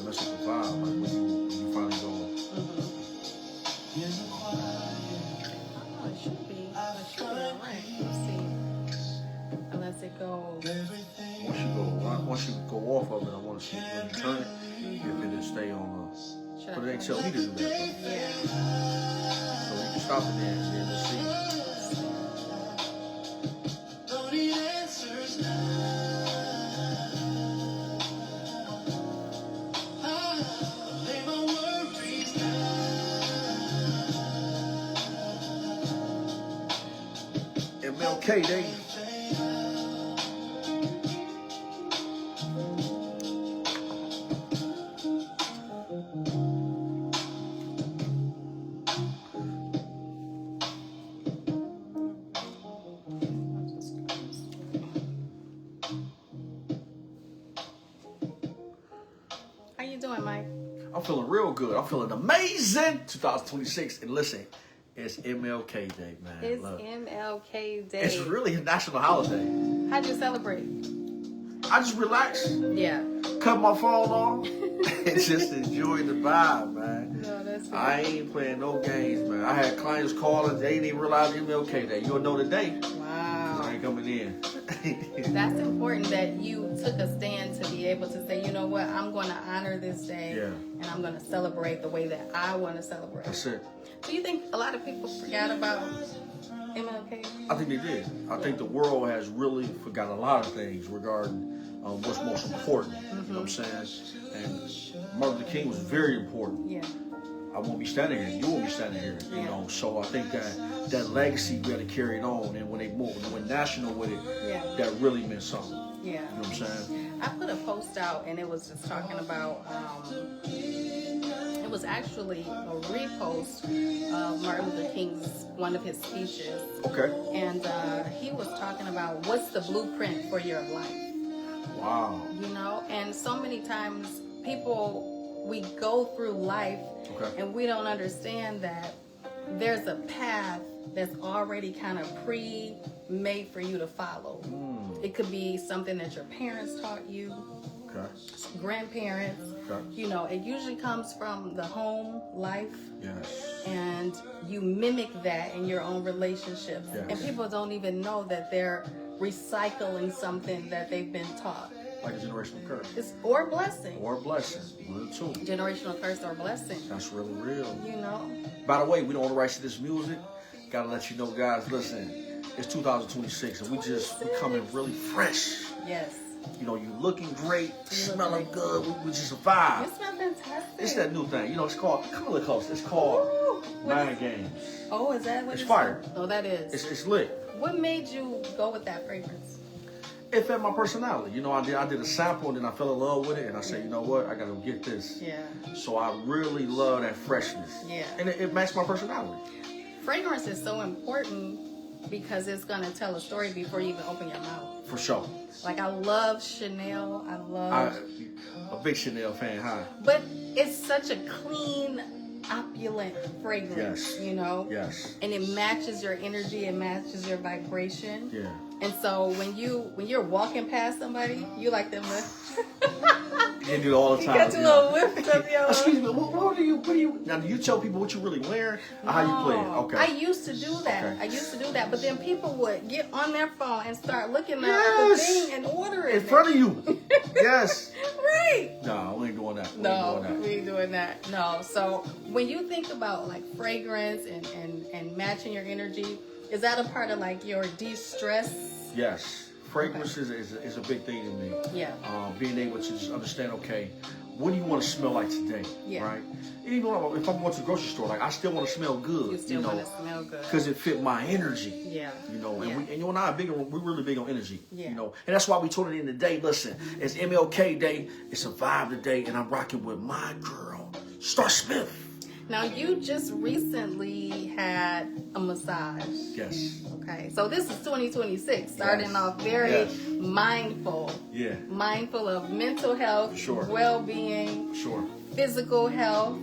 Mess up the vibe, like when you finally go. Oh, it should be alright. Let's see. Unless it goes. Once you go off of it, I want to see when you turn it, if it'll stay on. But it ain't tell me to do that. Though. Yeah. So you can stop it there and just see. MLK Day. How you doing, Mike? I'm feeling real good. I'm feeling amazing. 2026. And listen, it's MLK Day, man. It's MLK Day. It's really a national holiday. How'd you celebrate? I just relaxed, Yeah. cut my phone off, and just enjoy the vibe, man. No, that's it. I ain't playing no games, man. I had clients calling. They didn't even realize MLK Day. You'll know the day. Wow. I ain't coming in. That's important that you took a stand to be able to say, you know what, I'm going to honor this day, and I'm going to celebrate the way that I want to celebrate. That's it. Do you think a lot of people forgot about MLK? I think they did. I think the world has really forgot a lot of things regarding what's most important. You know what I'm saying? And Martin Luther King was very important. Yeah. I won't be standing here. You won't be standing here. You know. So I think that legacy we got to carry it on. And when they went national with it, that really meant something. Yeah. You know what I'm saying? I put a post out and it was just talking about, it was actually a repost of Martin Luther King's, one of his speeches. Okay. And he was talking about what's the blueprint for your life. Wow. You know, and so many times we go through life and we don't understand that there's a path that's already kind of pre-made for you to follow. It could be something that your parents taught you, grandparents. You know, it usually comes from the home life. Yes. And you mimic that in your own relationships. Yes. And people don't even know that they're recycling something that they've been taught. Like a generational curse. Or blessing. Or blessing. One or two. Generational curse or blessing. That's really real. You know. By the way, we don't own the rights to this music. Gotta let you know, guys, listen, it's 2026 and we coming really fresh. Yes. You know, you looking great, smelling good, we just a vibe. You smell fantastic. It's that new thing. You know, it's called, come a little closer, it's called Mind Games. Oh, is that what it's fire. Oh, that is. It's lit. What made you go with that fragrance? It fit my personality. You know, I did a sample and then I fell in love with it and I said, you know what, I gotta get this. Yeah. So I really love that freshness. Yeah. And it matched my personality. Fragrance is so important because it's gonna tell a story before you even open your mouth. For sure. Like I love Chanel. I'm a big Chanel fan, huh? But it's such a clean, opulent fragrance, yes. You know? Yes. And it matches your energy, it matches your vibration. Yeah. And so when you're walking past somebody, you like them to You do it all the time. You got your little whiff of your... Excuse me, what do you... Now, do you tell people what you really wearing? Or how you play it? Okay. I used to do that. Okay. I used to do that. But then people would get on their phone and start looking at the thing and ordering in front of you. Yes. Right. No, we ain't doing that. We ain't doing that. No. So when you think about like fragrance and matching your energy, is that a part of like your de-stress? Yes. Fragrance is a big thing to me. Yeah. Being able to just understand, okay, what do you want to smell like today? Yeah. Right? And even if I'm going to the grocery store, like I still want to smell good. You still want to smell good. Because it fit my energy. Yeah. You know, and you and I are we're really big on energy. Yeah. You know, and that's why we told it in today. Listen, it's MLK Day. It's a vibe today, and I'm rocking with my girl, Star Smith. Now, you just recently had a massage. Yes. Okay, so this is 2026, starting Yes. off very Yes. mindful. Yeah. Mindful of mental health, Sure. well-being, Sure. physical health,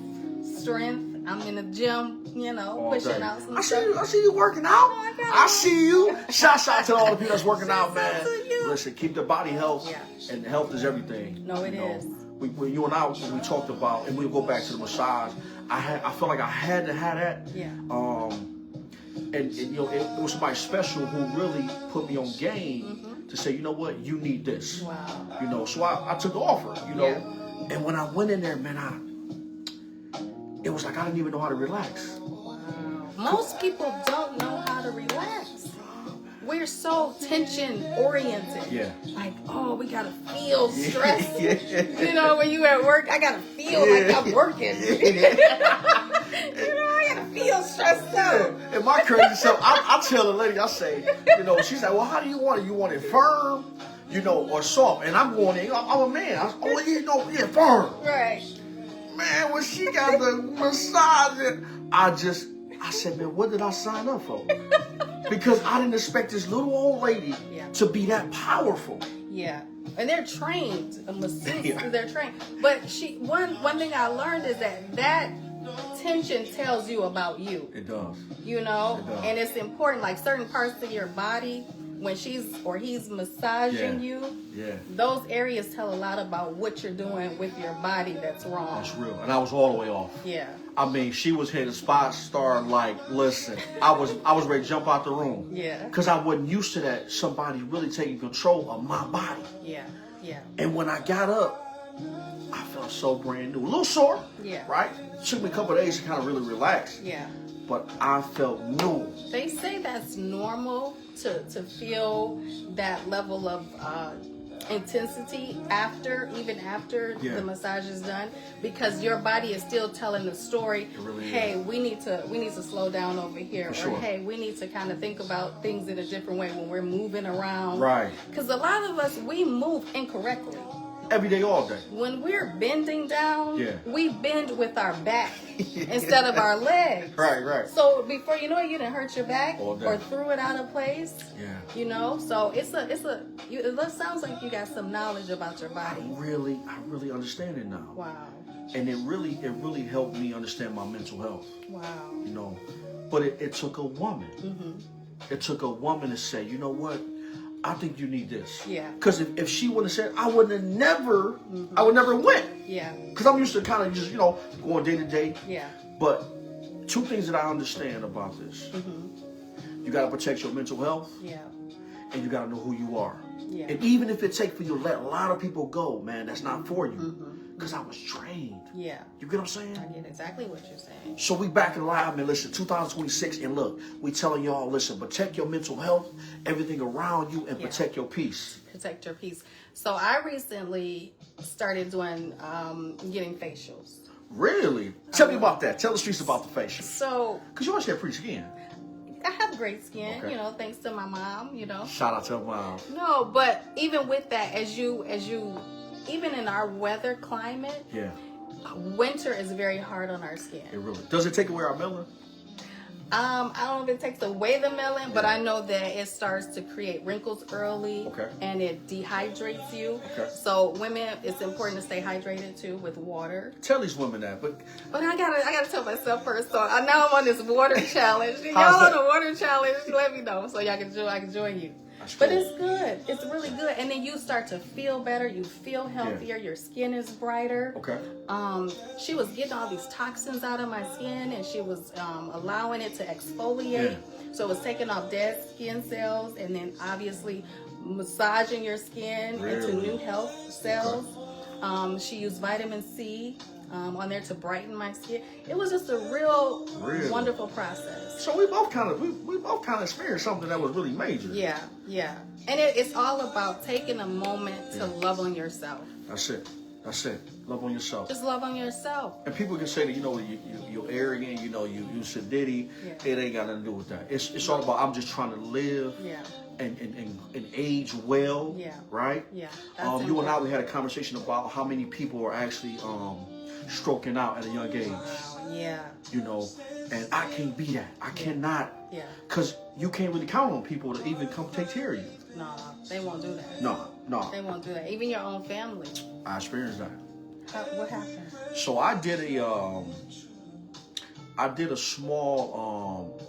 strength. I'm in the gym, All pushing day. out some I stuff. see you working out. I got I it. see you. Shout out to all the people that's working out, Shout man. out to you. Listen, keep the body health, Yeah. and health is everything. No, it you know. is. When you and I, when we talked about, and we'll go back to the massage. I felt like I had to have that. Yeah. And it was somebody special who really put me on game to say, you know what, you need this. Wow. So I took the offer. Yeah. And when I went in there, man, it was like I didn't even know how to relax. Wow. Most people don't know how to relax. We're so tension oriented. Yeah. Like, oh, we gotta feel stress. Yeah. When you at work, I gotta feel like I'm working. I gotta feel stressed out. And my crazy self, I tell the lady, I say, she said, well, how do you want it? You want it firm, or soft? And I'm going in, I'm a man. Firm. Right. Man, when she got the massage, I said, man, what did I sign up for? Because I didn't expect this little old lady to be that powerful. Yeah. And they're trained. A masseuse, Yeah. they're trained. But one thing I learned is that tension tells you about you. It does. And it's important, like certain parts of your body, when she's or he's massaging you, those areas tell a lot about what you're doing with your body that's wrong. That's real. And I was all the way off. Yeah. I mean, she was hitting spot star like, listen, I was ready to jump out the room. Yeah. Because I wasn't used to that, somebody really taking control of my body. Yeah. Yeah. And when I got up, I felt so brand new. A little sore. Yeah. Right? It took me a couple of days to kind of really relax. Yeah. But I felt new. They say that's normal to feel that level of intensity even after the massage is done, because your body is still telling the story. It really hey, is. we need to slow down over here, For or sure. hey, we need to kind of think about things in a different way when we're moving around. Right. Because a lot of us, we move incorrectly. Every day, all day. When we're bending down, Yeah. we bend with our back instead of our legs. Right. So before you know it, you done hurt your back All day. or threw it out of place. Yeah. So it sounds like you got some knowledge about your I body. really understand it now. Wow. And it really helped me understand my mental health. Wow. But it took a woman. Mm-hmm. It took a woman to say, you know what? I think you need this. Yeah. Because if she wouldn't have said, I would never went. Yeah. Because I'm used to kind of just, going day to day. Yeah. But two things that I understand about this. Mm-hmm. You got to protect your mental health. Yeah. And you got to know who you are. Yeah. And even if it takes for you to let a lot of people go, man, that's not for you. Mm-hmm. Because I was trained. Yeah. You get what I'm saying? I get exactly what you're saying. So we back in live, man. Listen, 2026, and look, we telling y'all, listen, protect your mental health, everything around you, and protect your peace. Protect your peace. So I recently started doing getting facials. Really? Tell me about that. Tell the streets about the facial. So Because you always have pretty skin. I have great skin, Okay. thanks to my mom, Shout out to her mom. No, but even with that, as you even in our weather climate, Yeah, winter is very hard on our skin. it really. Does it take away our melanin? I don't know if it takes away the melanin, but I know that it starts to create wrinkles early, Okay. and it dehydrates you. Okay. So women, it's important to stay hydrated too with water. Tell these women that, but But I gotta tell myself first. So now I'm on this water challenge. Y'all How's on that? the water challenge? Let me know so I can join you. That's But cool. it's good. It's really good. And then you start to feel better. You feel healthier. Your skin is brighter. Okay. She was getting all these toxins out of my skin, and she was allowing it to exfoliate. So it was taking off dead skin cells, and then obviously massaging your skin into Really? new health cells. She used vitamin C on there to brighten my skin. It was just a real Really? wonderful process. So we both kind of experienced something that was really major. Yeah. And it's all about taking a moment to love on yourself. That's it. Love on yourself. Just love on yourself. And people can say that, you're arrogant, you sadiddy. Yeah. It ain't got nothing to do with that. It's all about I'm just trying to live Yeah. and age well. Yeah. Right? Yeah. You and I, we had a conversation about how many people are actually stroking out at a young age. Yeah. You know, and I can't be that. I cannot. Yeah. Because you can't really count on people to even come take care of you. No, they won't do that. No. They won't do that. Even your own family. I experienced that. What happened? So I did a small,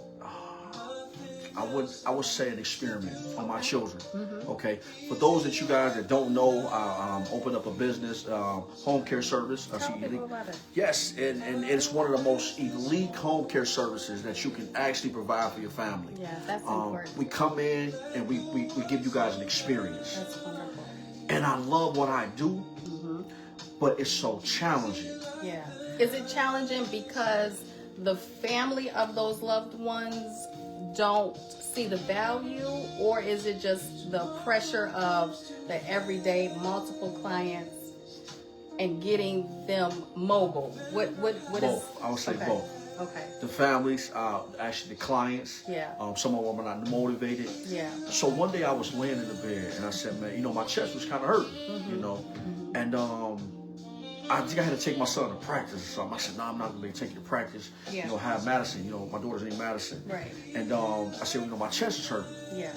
I would say an experiment on my children. Okay, for those that you guys that don't know, I opened up a business, home care service. Tell people about it. Yes, and it's one of the most elite home care services that you can actually provide for your family. Yeah, that's important. We come in and we give you guys an experience. That's wonderful. And I love what I do, but it's so challenging. Yeah. Is it challenging because the family of those loved ones don't see the value, or is it just the pressure of the everyday multiple clients and getting them mobile? What Both. is? I would say okay. both. Okay. The families, actually the clients. Yeah. Some of them are not motivated. Yeah. So one day I was laying in the bed and I said, man, you know, my chest was kind of hurting, you know, and I think I had to take my son to practice or something. I said, no, I'm not going to take you to practice. Yeah. You know, have Madison. You know, my daughter's named Madison. Right. And I said, you know, my chest is hurting. Yeah.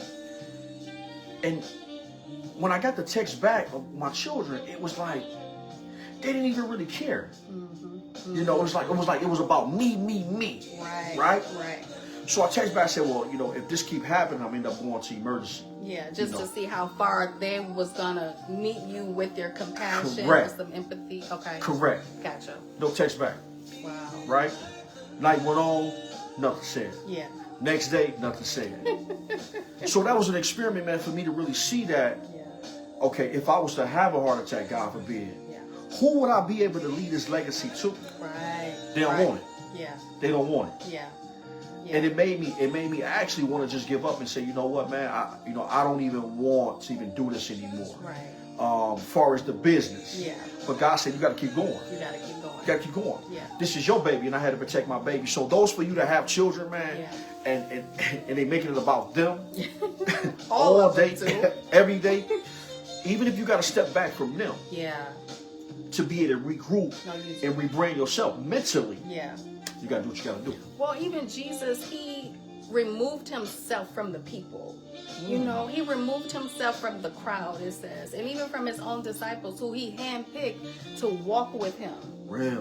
And when I got the text back of my children, it was like they didn't even really care. You know, it was about me. Right. So I texted back and said, well, you know, if this keep happening, I'm end up going to emergency. Yeah, just to see how far they was gonna meet you with their compassion, Correct. with some empathy. Okay. Correct. Gotcha. No text back. Wow. Right? Night went on, nothing said. Yeah. Next day, nothing said. So that was an experiment, man, for me to really see that, okay, if I was to have a heart attack, God forbid, who would I be able to leave this legacy to? Right. They don't want it. Yeah. They don't want it. Yeah. And it made me actually want to just give up and say, you know what, man, I don't even want to even do this anymore. Right. Far as the business. Yeah. But God said, you got to keep going. You got to keep going. You got to keep going. Yeah. This is your baby, and I had to protect my baby. So those for you that have children, man, and they making it about them all day, every day, even if you got to step back from them. Yeah. To be able to regroup and rebrain yourself mentally. Yeah. You got to do what you got to do. Well, even Jesus, he removed himself from the people. You know, he removed himself from the crowd, it says, and even from his own disciples who he handpicked to walk with him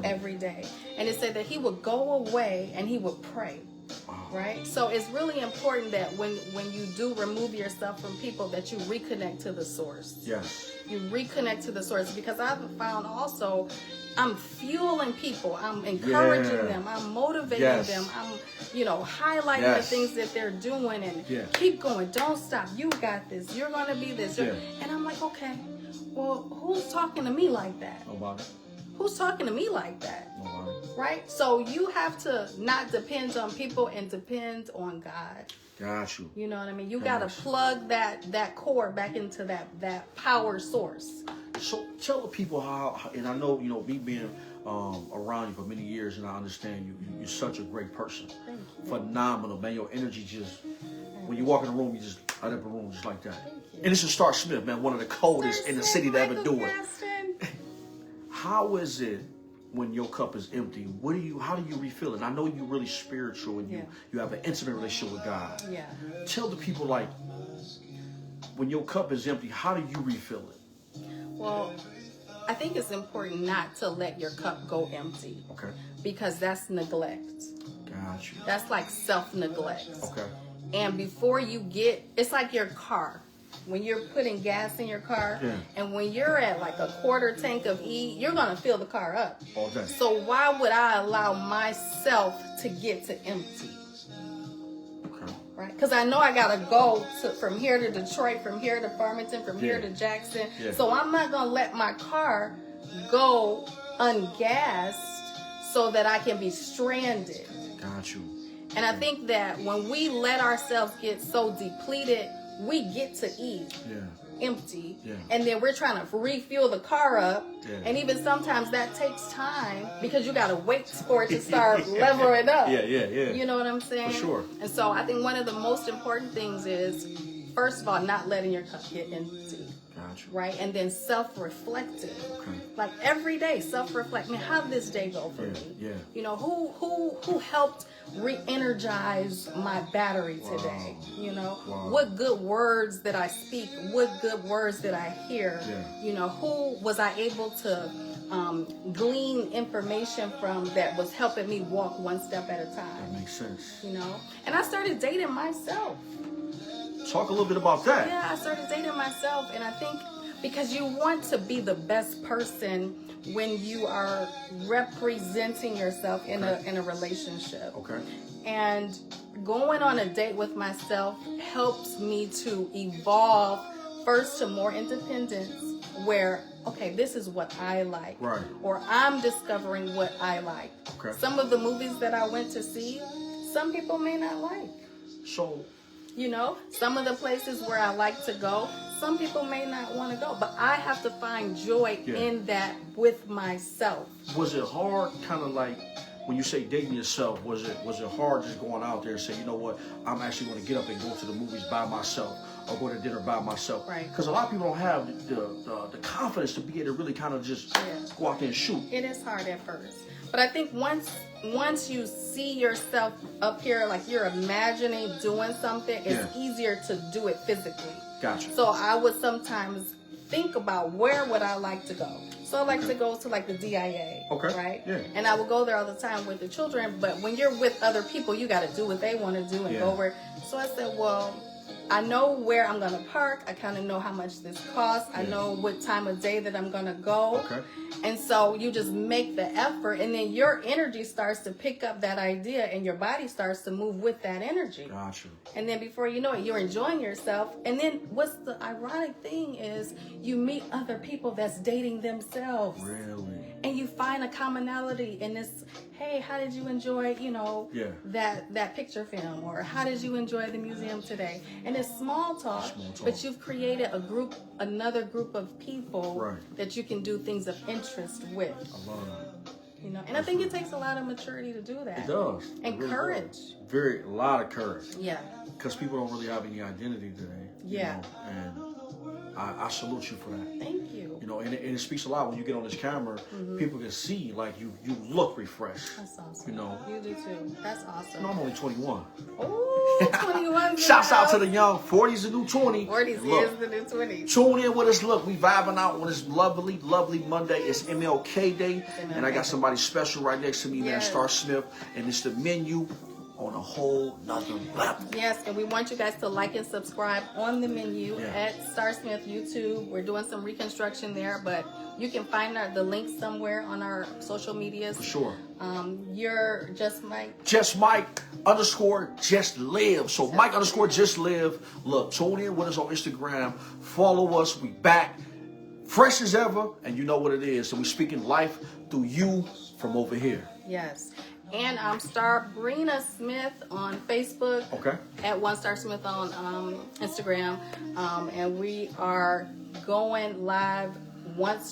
every day. And it said that he would go away and he would pray. Right? So it's really important that when you do remove yourself from people, that you reconnect to the source. Yes. You reconnect to the source, because I've found also I'm fueling people. I'm encouraging them. I'm motivating them. I'm, highlighting the things that they're doing and keep going. Don't stop. You got this. You're going to be this. And I'm like, okay, well, who's talking to me like that? Nobody. Who's talking to me like that? Nobody. Right? So you have to not depend on people and depend on God. Got you. You know what I mean? You got to plug that cord back into that power source. So tell the people how, and I know, me being around you for many years, and I understand you're such a great person. Thank you. Phenomenal, man. Your energy just, when you walk in the room, you just light up a room just like that. And this is Star Smith, man, one of the coldest in the city to ever do it. How is it when your cup is empty? How do you refill it? And I know you're really spiritual and you have an intimate relationship with God. Yeah. Tell the people, like, when your cup is empty, how do you refill it? Well, I think it's important not to let your cup go empty. Okay. Because that's neglect. Got you. That's like self-neglect. Okay. And before it's like your car. When you're putting gas in your car, and when you're at like a quarter tank of E, you're going to fill the car up. All day. So why would I allow myself to get to empty? Okay. Right? Because I know I got to go from here to Detroit, from here to Farmington, from here to Jackson. Yeah. So I'm not going to let my car go ungassed so that I can be stranded. Got you. And I think that when we let ourselves get so depleted, we get to E empty, and then we're trying to refuel the car up, and even sometimes that takes time because you got to wait for it to start leveling up. You know what I'm saying? For sure. And so I think one of the most important things is, first of all, not letting your cup get empty. Gotcha. Right? And then self-reflective. Okay. Like every day, self-reflect. Man, how did this day go for me? Yeah. You know, who helped re-energize my battery today? You know, what good words did I speak? What good words did I hear? Yeah. You know, who was I able to glean information from that was helping me walk one step at a time? That makes sense. You know, and I started dating myself. Talk a little bit about that. Yeah, I started dating myself, and I think because you want to be the best person when you are representing yourself in a relationship. Okay. And going on a date with myself helps me to evolve first to more independence, where okay, this is what I like, right? Or I'm discovering what I like. Okay. Some of the movies that I went to see, some people may not like. So. You know, some of the places where I like to go, some people may not want to go, but I have to find joy in that with myself. Was it hard, kind of like when you say dating yourself? Was it hard just going out there and saying, you know what, I'm actually going to get up and go to the movies by myself or go to dinner by myself? Right. Because a lot of people don't have the confidence to be able to really kind of just go out there and shoot. It is hard at first, but I think once you see yourself up here, like you're imagining doing something, it's easier to do it physically. Gotcha. So I would sometimes think about where would I like to go. So I like to go to like the DIA, right? Yeah. And I will go there all the time with the children, but when you're with other people, you got to do what they want to do and go where. So I said, well, I know where I'm going to park. I kind of know how much this costs. I know what time of day that I'm going to go. Okay. And so you just make the effort, and then your energy starts to pick up that idea, and your body starts to move with that energy. Gotcha. And then before you know it, you're enjoying yourself. And then what's the ironic thing is you meet other people that's dating themselves. Really? And you find a commonality in this, hey, how did you enjoy, you know, that picture film? Or how did you enjoy the museum today? And it's small talk, but you've created another group of people that you can do things of interest with. I love that. You know, and I think it takes a lot of maturity to do that. It does. And really courage. Does. A lot of courage. Yeah. Because people don't really have any identity today. Yeah. You know? And I salute you for that. Thank you. You know, and it speaks a lot when you get on this camera. People can see, like, you look refreshed. That's awesome. You know. You do too. That's awesome. No, I'm only 21. Oh, 21. Shouts out to the young. 40's the new 20. 40's is the new 20. Tune in with us. Look, we vibing out on this lovely, lovely Monday. It's MLK Day. And I got somebody special right next to me, man, Star Smith. And it's the menu on a whole nother level. Yes, and we want you guys to like and subscribe on the menu at Star Smith YouTube. We're doing some reconstruction there, but you can find the link somewhere on our social medias. For sure. You're Just Mike. Just Mike _ Just Live. So Mike _ Just Live. Look, tune in with us on Instagram. Follow us. We back fresh as ever, and you know what it is. So we speaking life through you from over here. Yes. And I'm Starbrina Smith on Facebook. Okay. At One Star Smith on Instagram. And we are going live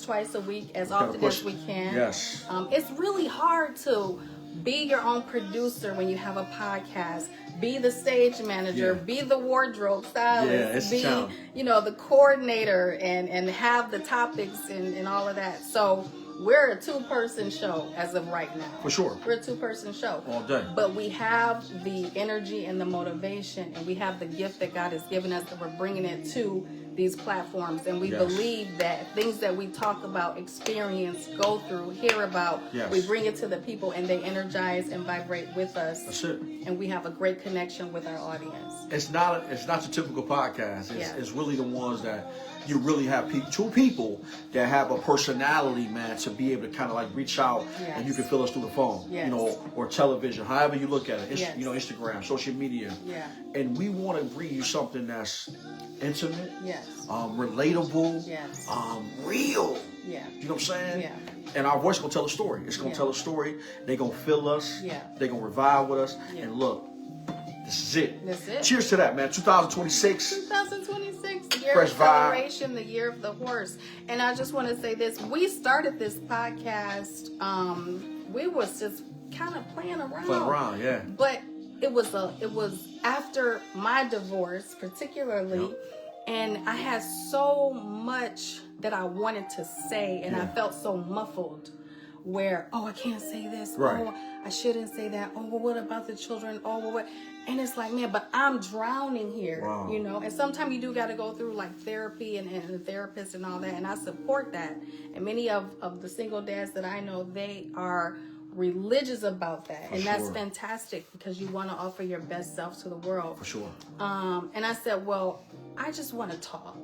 twice a week, as often as we can. Yes. It's really hard to be your own producer when you have a podcast. Be the stage manager, be the wardrobe stylist, be the coordinator, and have the topics and all of that. So we're a 2-person show as of right now. For sure. We're a 2-person show. All day. But we have the energy and the motivation, and we have the gift that God has given us, that we're bringing it to these platforms. And we believe that things that we talk about, experience, go through, hear about, we bring it to the people, and they energize and vibrate with us. That's it. And we have a great connection with our audience. It's not your typical podcast. It's really the ones that you really have two people that have a personality, man, to be able to kind of like reach out and you can feel us through the phone, you know, or television, however you look at it, you know, Instagram, social media. Yeah. And we want to bring you something that's intimate, relatable, real. Yeah. You know what I'm saying? Yeah. And our voice gonna tell a story. It's gonna tell a story. They gonna feel us. Yeah. They gonna revive with us. Yeah. And look, this is it. That's it. Cheers to that, man. 2026. 2026, year of celebration, the year of the horse. And I just want to say this: we started this podcast. We was just kind of playing around. But it was after my divorce, particularly. And I had so much that I wanted to say, and I felt so muffled. Where, oh, I can't say this. Right. Oh, I shouldn't say that. Oh, well, what about the children? Oh, well, what? And it's like, man, but I'm drowning here, Wow. you know? And sometimes you do got to go through like therapy and a therapist and all that. And I support that. And many of the single dads that I know, they are religious about that. And that's fantastic because you want to offer your best self to the world. For sure. And I said, well, I just want to talk.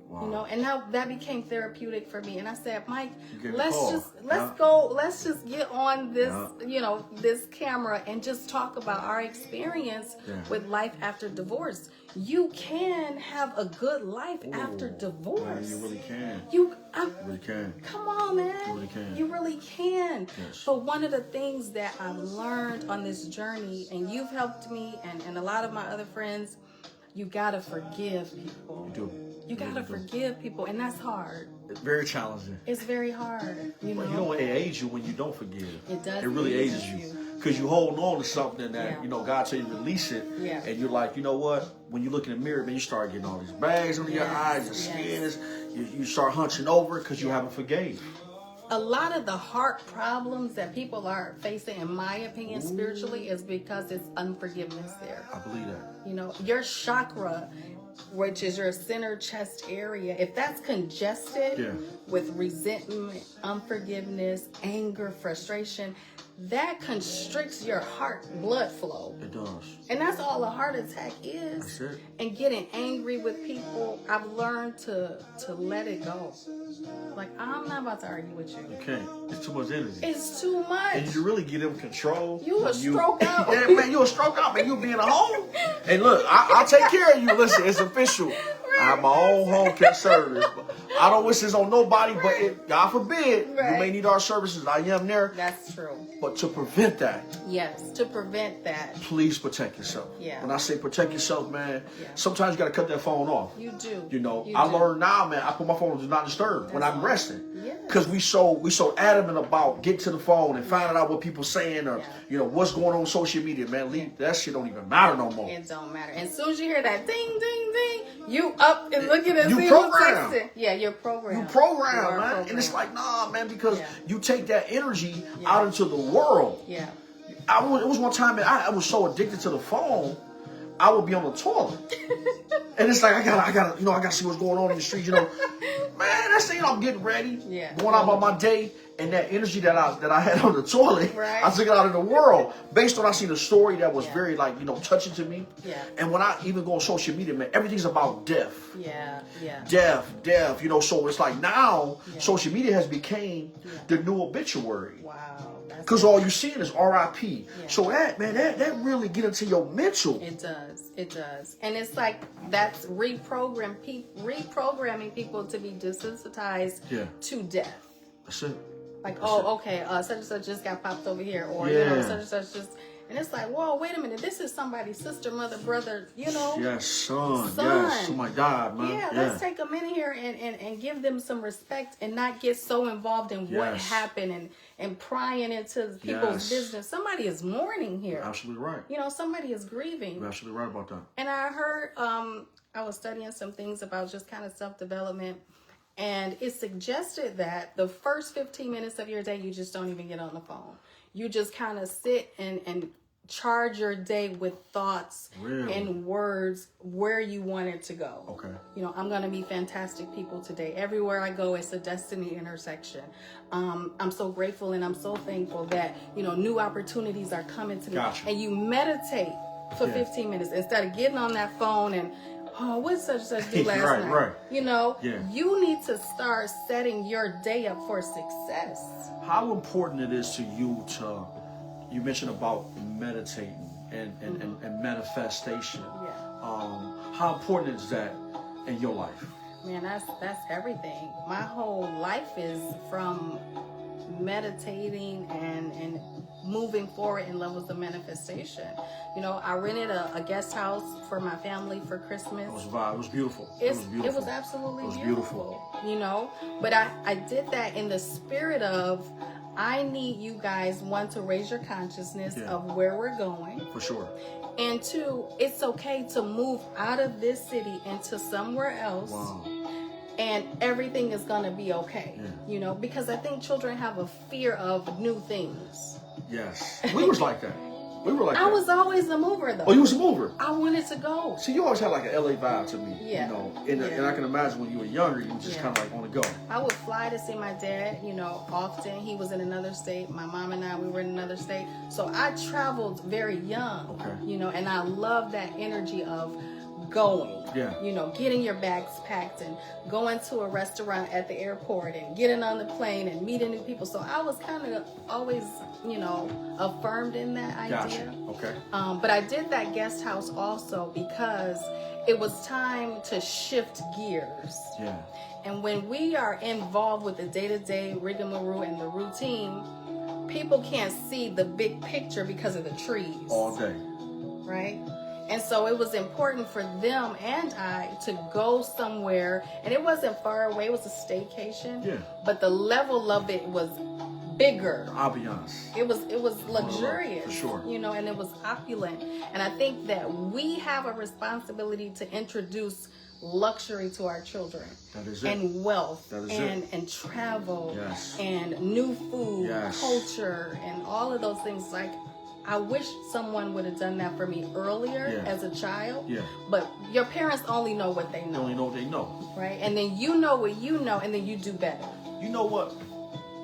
Wow. You know, and now that became therapeutic for me. And I said, Mike, let's just get on this, you know, this camera and just talk about our experience with life after divorce. You can have a good life after divorce. Man, you really can. You really can. Come on, man. You really can. You really can. Yes. But one of the things that I've learned on this journey, and you've helped me, and a lot of my other friends, you gotta forgive people. You do. You gotta forgive people, and that's hard. It's very challenging. It's very hard, you know. But you know, it ages you when you don't forgive. It does. It really ages you. Because you hold on to something that, you know, God tell you to release it. Yeah. And you're like, you know what? When you look in the mirror, man, you start getting all these bags under your eyes, your skin is, you start hunching over because you haven't forgave. A lot of the heart problems that people are facing, in my opinion, spiritually, is because it's unforgiveness there. I believe that. You know, your chakra, which is your center chest area, if that's congested with resentment, unforgiveness, anger, frustration, that constricts your heart blood flow. It does. And that's all a heart attack is. That's it. And getting angry with people, I've learned to let it go. Like, I'm not about to argue with you. You can't. It's too much energy. It's too much. And you really get in control. You a stroke out. Yeah, man, you a stroke out, man. You being a home. And look, I'll take care of you. Listen, it's official. I have my own home care service. I don't wish this on nobody, but God forbid, you may need our services. I am there. That's true. But to prevent that, yes, to prevent that, please protect yourself. Yeah. When I say protect yourself, man, sometimes you got to cut that phone off. You do. You know, I learned now, man, I put my phone on Do Not Disturb when I'm resting. Because we so adamant about getting to the phone and finding out what people saying or, you know, what's going on social media, man. That shit don't even matter no more. It don't matter. As soon as you hear that ding, ding, ding, you up and looking at you see program. who's texting. Yeah, you're programmed. You program, man. And it's like, nah, man, because you take that energy out into the world. Yeah. It was one time, man, I was so addicted to the phone, I would be on the toilet. And it's like, I gotta see what's going on in the street, you know. Man, that's the, I'm getting ready, going out about my day, and that energy that I had on the toilet, I took it out in the world. Based on I seen a story that was very, like, you know, touching to me. Yeah. And when I even go on social media, man, everything's about death. Yeah. Death, you know, so it's like now social media has became the new obituary. Wow. Because all you seeing is R.I.P. Yeah. So that really get into your mental. It does. And it's like that's reprogramming people to be desensitized to death. That's it. Like, okay, such and such just got popped over here, or you know, such and such just. And it's like, whoa, wait a minute, this is somebody's sister, mother, brother, you know? Yes, son. Yes, somebody died, man. Yeah, let's take a minute here and give them some respect and not get so involved in what happened and prying into people's business. Somebody is mourning here. You're absolutely right. You know, somebody is grieving. You're absolutely right about that. And I heard, I was studying some things about just kind of self-development, and it suggested that the first 15 minutes of your day, you just don't even get on the phone. You just kind of sit and charge your day with thoughts and words where you want it to go. Okay. You know, I'm going to meet fantastic people today. Everywhere I go, it's a destiny intersection. I'm so grateful and I'm so thankful that, you know, new opportunities are coming to me. Gotcha. And you meditate for 15 minutes instead of getting on that phone and, oh, what such do last night? Right. You know, you need to start setting your day up for success. How important it is to you you mentioned about meditating and manifestation. Yeah. How important is that in your life? Man, that's everything. My whole life is from meditating and moving forward in levels of manifestation. You know, I rented a guest house for my family for Christmas. It was beautiful. It was absolutely beautiful. You know, but I did that in the spirit of, I need you guys, one, to raise your consciousness of where we're going. For sure. And two, it's okay to move out of this city into somewhere else. Wow. And everything is going to be okay. You know, because I think children have a fear of new things. Yes. We was like that. We were like that. I was always a mover, though. Oh, you was a mover? I wanted to go. See, you always had like an LA vibe to me. Yeah. You know, and I can imagine when you were younger, you just kind of like want to go. I would fly to see my dad, you know, often. He was in another state. My mom and I, we were in another state. So I traveled very young, you know, and I love that energy of going. Yeah. You know, getting your bags packed and going to a restaurant at the airport and getting on the plane and meeting new people. So I was kind of always, you know, affirmed in that idea. Gotcha. Okay. But I did that guest house also because it was time to shift gears. Yeah. And when we are involved with the day-to-day rigmarole and the routine, people can't see the big picture because of the trees. All day. Right? And so it was important for them and I to go somewhere, and it wasn't far away, it was a staycation. Yeah. But the level of it was bigger. I'll be honest. It was luxurious. For sure. You know, and it was opulent. And I think that we have a responsibility to introduce luxury to our children. That is it. And wealth. That is and travel. Yes. And new food, Yes. culture, and all of those things. Like, I wish someone would have done that for me earlier as a child. Yeah. But your parents only know what they They know. only know what they know. Right? And then you know what you know, and then you do better. You know what?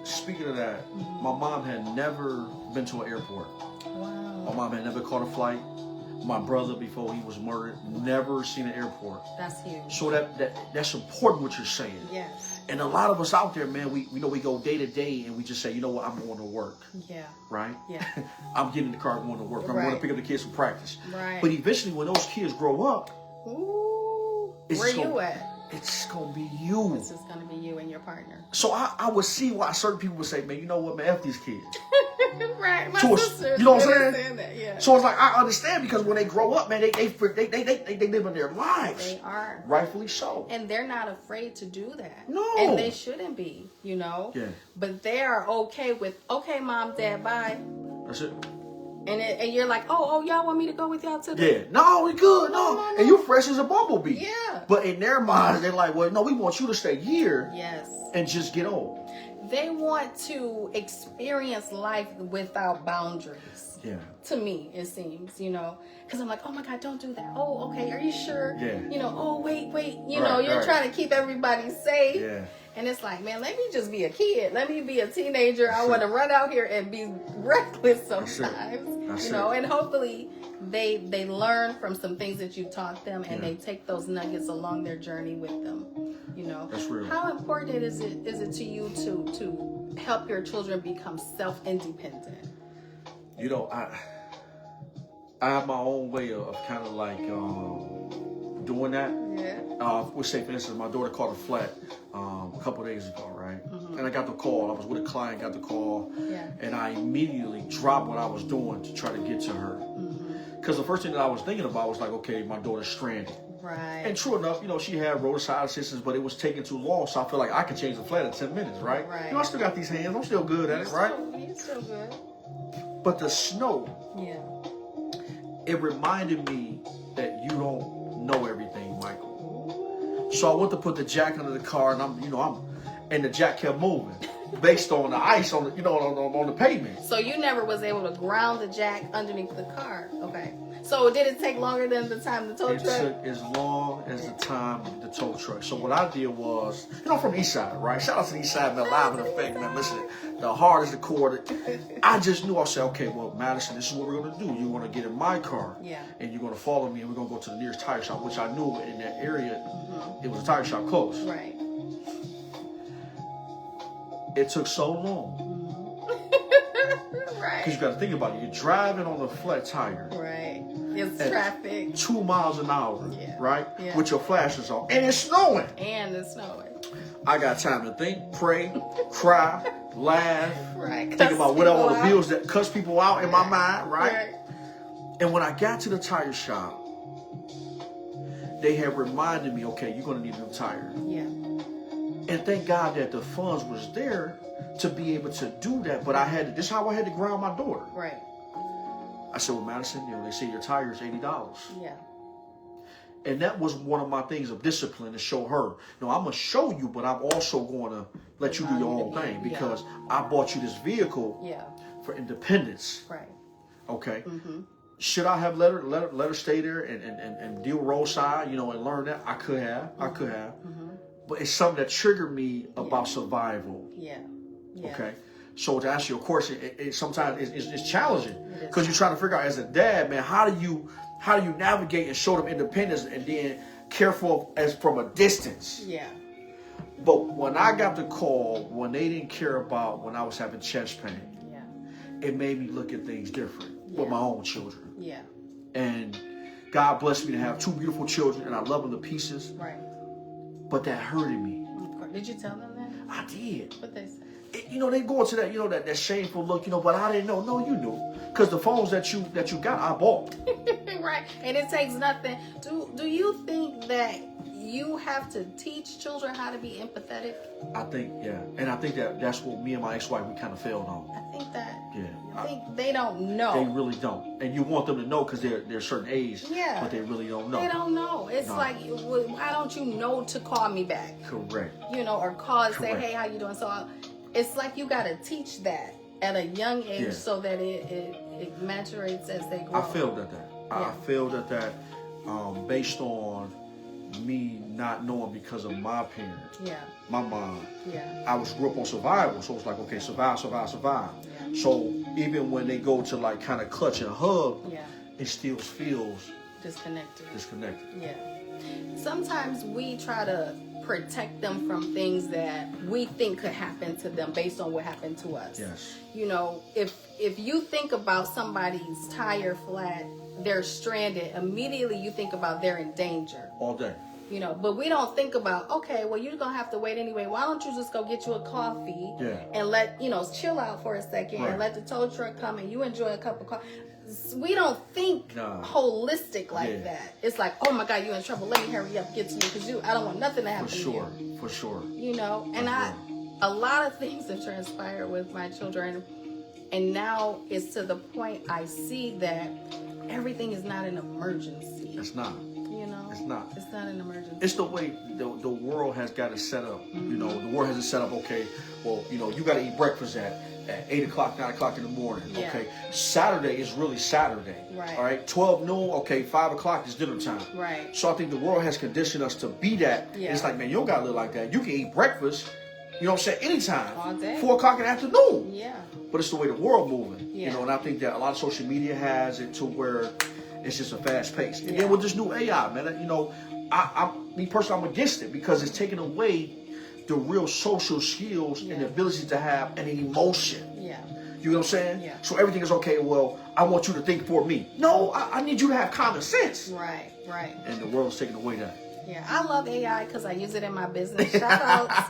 Speaking of that, my mom had never been to an airport. Wow. My mom had never caught a flight. My brother, before he was murdered, never seen an airport. That's huge. So that's important what you're saying. Yes. And a lot of us out there, man, we know we go day to day and we just say, you know what, I'm going to work. Yeah. Right? Yeah. I'm getting in the car going to work. I'm going to pick up the kids from practice. Right. But eventually when those kids grow up, Ooh, it's where so- you at? it's going to be you. It's just gonna be you and your partner. So I would see why certain people would say, man, you know what, man, F these kids. Right. My So sister. you know what I'm saying? saying that, yeah. So it's like, I understand, because when they grow up, man, they live in their lives. They are. Rightfully so. And they're not afraid to do that. No. And they shouldn't be, you know? Yeah. But they are okay with, okay, mom, dad, bye. That's it. And you're like, oh, y'all want me to go with y'all to the... Yeah. No, we good. No. No. And you're fresh as a bumblebee. Yeah. But in their minds, they're like, well, no, we want you to stay here Yes. and just get old. They want to experience life without boundaries. Yeah. To me, it seems, you know, because I'm like, oh my God, don't do that. Oh, okay, are you sure? Yeah. You know, oh, wait, you Right, know, you're right. trying to keep everybody safe. Yeah. And it's like, man, let me just be a kid. Let me be a teenager. I That's want to it. run out here and be reckless That's it. sometimes. That's you know, it. and hopefully they learn from some things that you taught them, and Yeah. they take those nuggets along their journey with them. You know, That's real. How important is it to you to help your children become self-independent? You know, I have my own way of kind of like doing that. Yeah. We'll say, for instance, my daughter caught a flat a couple of days ago, right? And I got the call. I was with a client, got the call, Yeah. and I immediately dropped what I was doing to try to get to her. Because the first thing that I was thinking about was like, okay, my daughter's stranded. Right. And true enough, you know, she had roadside assistance, but it was taking too long, so I feel like I could change the flat in 10 minutes, right? Right. You know, I still got these hands. I'm still good at it, right? You're still good. But the snow, Yeah. it reminded me that you don't know everything, Michael. So I went to put the jack under the car, and and the jack kept moving based on the ice on the, on the pavement. So you never was able to ground the jack underneath the car. Okay. So did it take longer than the time the tow It truck? took as long as the time the tow truck. So what I did was, I'm from the East Side, right? Shout out to the East Side, man, live in effect, man. Listen, the heart is the core. I just knew, I said, okay, well, Madison, this is what we're going to do. You're going to get in my car, Yeah. and you're going to follow me, and we're going to go to the nearest tire shop, which I knew in that area, it was a tire shop close. Right. It took so long. Right. Because you got to think about it. You're driving on a flat tire. Right. It's At traffic 2 miles an hour, Yeah. right? Yeah. With your flashes on. And it's snowing. and it's snowing. I got time to think, pray, cry, laugh, Right. think about what all the Cuss people bills that cuss people out in my mind, out. right? And when I got to the tire shop, they had reminded me, okay, you're going to need a new tire. Yeah. And thank God that the funds was there to be able to do that. But this is how I had to ground my daughter. Right. I said, well, Madison, you know, they say your tire is $80. Yeah. And that was one of my things of discipline to show her. No, I'm going to show you, but I'm also going to let you do your own thing because I bought you this vehicle for independence. Right. Okay. Should I have let her stay there and deal roadside, you know, and learn that? I could have. But it's something that triggered me about survival. Yeah. Okay. So to answer your question, it sometimes it's challenging because you're trying to figure out as a dad, man, how do you navigate and show them independence and then care for as from a distance? Yeah. But when I got the call, when they didn't care about when I was having chest pain, it made me look at things different with my own children. Yeah. And God blessed me to have 2 beautiful children, and I love them to pieces. Right. But that hurted me. Did you tell them that? I did. What they said? You know, they go into that, you know, that shameful look, you know, but I didn't know. No, you knew. Because the phones that you got, I bought. Right. And it takes nothing. Do you think that you have to teach children how to be empathetic? I think, yeah. And I think that's what me and my ex-wife, we kind of failed on. I think that. Yeah. I think they don't know. They really don't. And you want them to know because they're a certain age. Yeah. But they really don't know. They don't know. It's like, why don't you know to call me back? Correct. You know, or call and say, hey, how you doing? So it's like you got to teach that at a young age so that it maturates as they grow. I failed at that. I failed at that based on me not knowing because of my parents. Yeah. My mom. Yeah. I grew up on survival, so it's like, okay, survive. Yeah. So even when they go to like kind of clutch and hug, it still feels disconnected. Yeah. Sometimes we try to protect them from things that we think could happen to them based on what happened to us. Yes. You know, if you think about somebody's tire flat, they're stranded, immediately you think about they're in danger. All day. You know, but we don't think about, okay, well, you're going to have to wait anyway. Why don't you just go get you a coffee and let, chill out for a second and let the tow truck come and you enjoy a cup of coffee. We don't think holistic like that. It's like, oh my God, you're in trouble. Let me hurry up, get to you because I don't want nothing to happen to you. For sure. You know, and a lot of things have transpired with my children. And now it's to the point I see that everything is not an emergency. It's not. You know, it's not. It's not an emergency. It's the way the world has got it set up. You know, the world has it set up. Okay, well, you got to eat breakfast at 8 o'clock, 9 o'clock in the morning. Yeah. Okay, Saturday is really Saturday. Right. All right, 12 noon. Okay, 5 o'clock is dinner time. Right. So I think the world has conditioned us to be that. Yeah. It's like, man, you don't gotta live like that. You can eat breakfast. You know what I'm saying? Anytime. All day. 4 o'clock in the afternoon. Yeah. But it's the way the world moving. Yeah. You know, and I think that a lot of social media has it to where it's just a fast pace. And then with this new AI, man, me personally, I'm against it because it's taking away the real social skills and the ability to have an emotion. Yeah. You know what I'm saying? Yeah. So everything is okay. Well, I want you to think for me. No, I need you to have common sense. Right. And the world's taking away that. Yeah, I love AI because I use it in my business. Shout outs.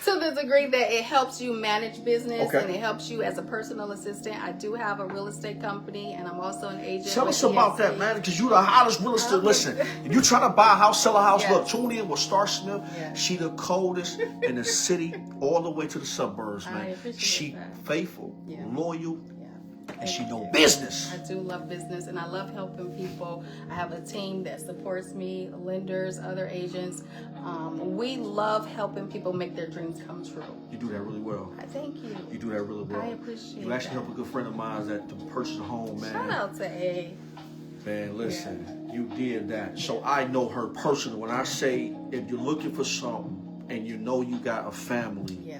To the degree that it helps you manage business and it helps you as a personal assistant. I do have a real estate company and I'm also an agent. Tell us about that, man, because you're the hottest real estate. Listen, if you're trying to buy a house, sell a house, look, tune in with Star Smith. She the coldest in the city all the way to the suburbs, man. She faithful, loyal, and she know business. I do love business and I love helping people. I have a team that supports me, lenders, other agents. We love helping people make their dreams come true. You do that really well. Thank you. You do that really well. I appreciate You actually help a good friend of mine that to purchase a home, man. Shout out to A. Man, listen, you did that. So I know her personally. When I say if you're looking for something and you know you got a family,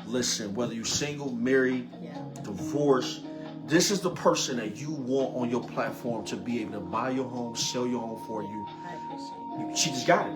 listen, whether you're single, married, divorced, this is the person that you want on your platform to be able to buy your home, sell your home for you. I appreciate it. She just got it.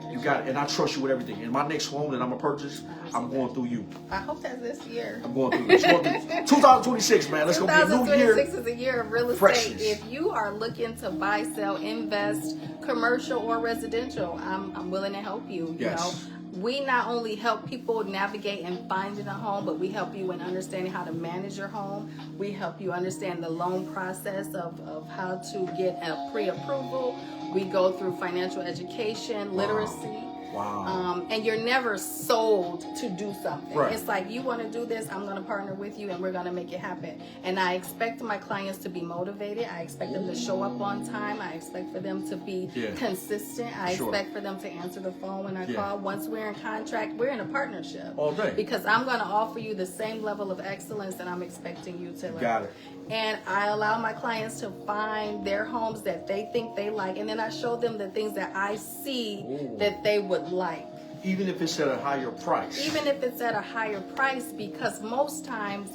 You got it. And I trust you with everything. And my next home that I'm going to purchase, I'm going through you. I hope that's this year. I'm going through. It's going through 2026, man. Let's go be a new year. 2026 is a year of real estate. Freshness. If you are looking to buy, sell, invest, commercial or residential, I'm willing to help you. You know, we not only help people navigate and finding a home, but we help you in understanding how to manage your home. We help you understand the loan process of how to get a pre-approval. We go through financial education, literacy. Wow. And you're never sold to do something. Right. It's like, you want to do this, I'm going to partner with you and we're going to make it happen. And I expect my clients to be motivated. I expect them to show up on time. I expect for them to be consistent. I expect for them to answer the phone when I call. Once we're in contract, we're in a partnership. All day. Because I'm going to offer you the same level of excellence that I'm expecting you to learn. Got it. And I allow my clients to find their homes that they think they like. And then I show them the things that I see that they would like. Even if it's at a higher price. Even if it's at a higher price, because most times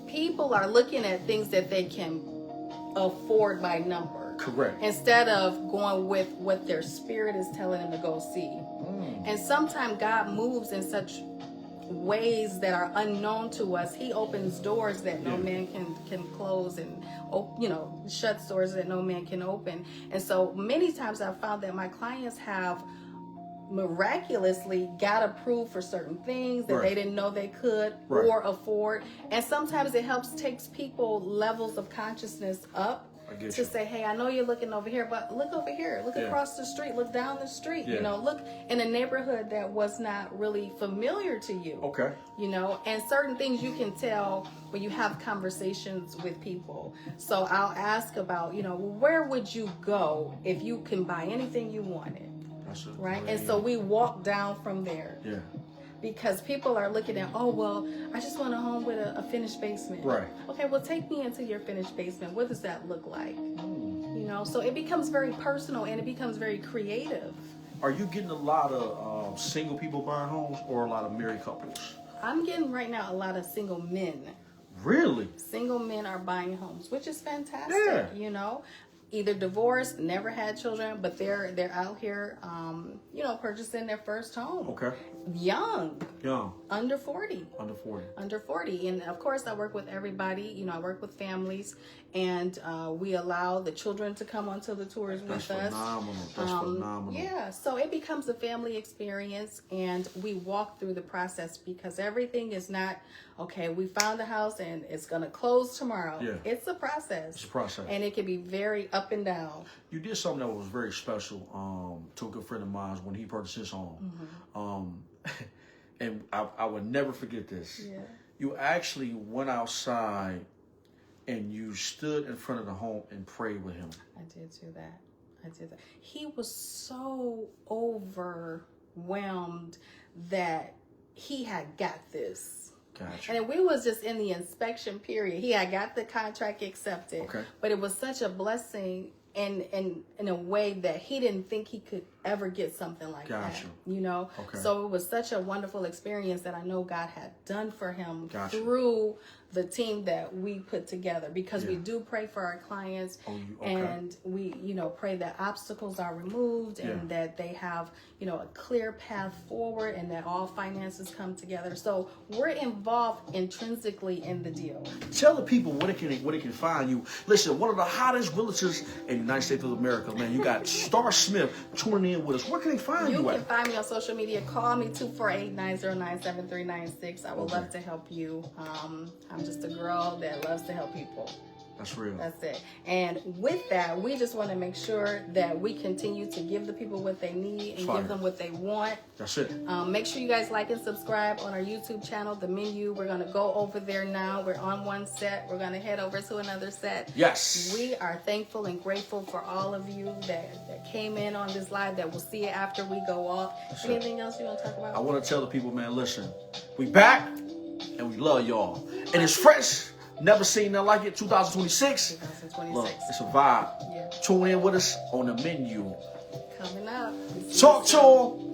people are looking at things that they can afford by number. Correct. Instead of going with what their spirit is telling them to go see. And sometimes God moves in such ways that are unknown to us. He opens doors that no man can close, and shuts doors that no man can open. And so many times I've found that my clients have miraculously got approved for certain things that they didn't know they could or afford. And sometimes it takes people levels of consciousness up to say, hey, I know you're looking over here, but look over here, look across the street, look down the street, look in a neighborhood that was not really familiar to you. Okay. And certain things you can tell when you have conversations with people. So I'll ask about, where would you go if you can buy anything you wanted? That's it. Right? And so we walk down from there. Yeah. Because people are looking at, oh, well, I just want a home with a finished basement. Right. Okay, well, take me into your finished basement. What does that look like? So it becomes very personal and it becomes very creative. Are you getting a lot of single people buying homes or a lot of married couples? I'm getting right now a lot of single men. Really? Single men are buying homes, which is fantastic. Yeah. Either divorced, never had children, but they're out here, purchasing their first home. Okay. Young. Under 40. Under 40. And of course, I work with everybody. I work with families, and we allow the children to come onto the tours with us. That's phenomenal. Yeah. So it becomes a family experience, and we walk through the process, because everything is not, okay, we found the house and it's going to close tomorrow. Yeah. It's a process. It's a process. And it can be very up and down. You did something that was very special to a good friend of mine when he purchased his home. And I would never forget this. Yeah. You actually went outside and you stood in front of the home and prayed with him. I did do that. He was so overwhelmed that he had got this. Gotcha. And we was just in the inspection period. He had got the contract accepted. Okay. But it was such a blessing in a way that he didn't think he could ever get something like that. Okay. So it was such a wonderful experience that I know God had done for him through the team that we put together, because we do pray for our clients. And we pray that obstacles are removed and that they have a clear path forward, and that all finances come together. So we're involved intrinsically in the deal. Tell the people where they can find you. Listen, one of the hottest realtors in the United States of America, man. You got Star Smith tuning in with us. Where can they find you? You can find me on social media. Call me 248-909-7396. I would love to help you. I'm just a girl that loves to help people. That's real. That's it. And with that, we just want to make sure that we continue to give the people what they need and give them what they want. That's it. Make sure you guys like and subscribe on our YouTube channel, The Menu. We're going to go over there now. We're on one set. We're going to head over to another set. Yes. We are thankful and grateful for all of you that came in on this live, that will see it after we go off. Anything else you want to talk about? I want to tell the people, man, listen, we back and we love y'all. And it's fresh. Never seen nothing like it. 2026. Look, it's a vibe. Yeah. Tune in with us on The Menu. Coming up. Talk to them.